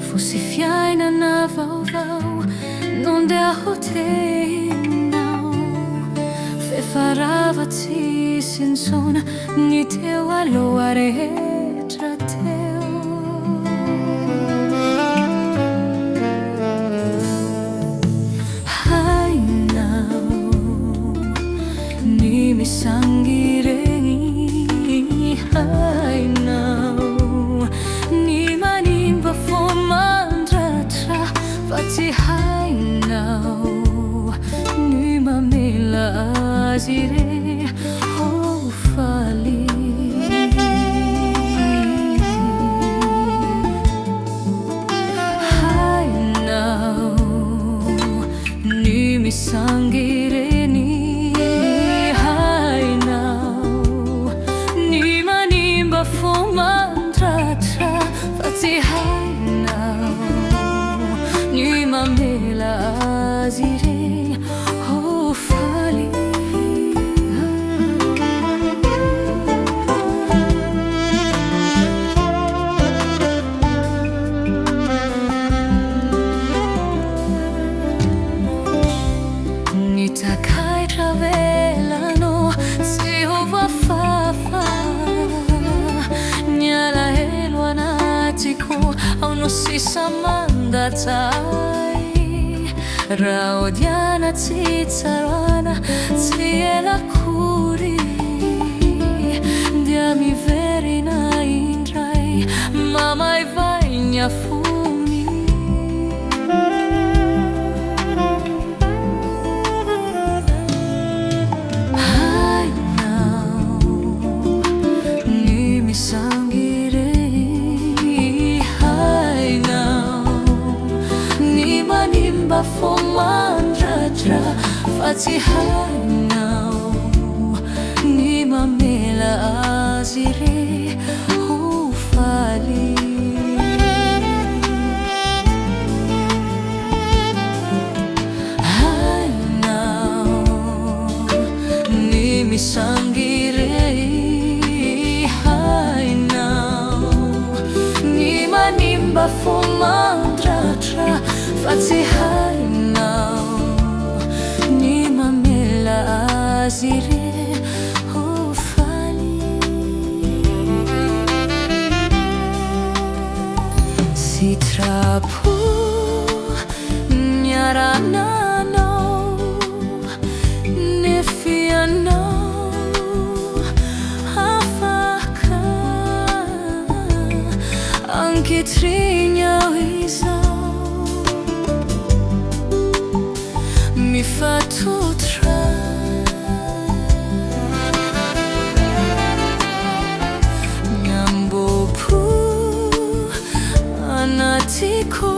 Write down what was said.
Fosse fiainana vaovao non dia ho tenao, fefarava tsisy intsona ny teo aloha rehetra teo. Hainao ny misangy regny, hainao ny manimba fo mandratra, fa tsy hainao ny mamela azy re ho faly. Hainao ny misangy reny, hainao ny manimba fo mandratra, fa tsy hainao ny mamela azy re ho faly. Ny takaitra velano tsy ho voafafa, ny alahelo anatiko ao no sisa mandatsy. Raha odiana tsy tsarana tsy ela akory, dia miverina indray mamaivay ny afony. Hainao ny misangy reny, hainao ny manimba fo mandratra, fa tsy hainao ny mamela azy re ho faly. Hainao ny misangy reny, hainao ny manimba fo mandratra, fa tsy hainao ny mamela azy re ho faly. Sitrapo niarananao nefa ianao afaka ankehitriny aho izao mifatotra. Nyambopo anatiko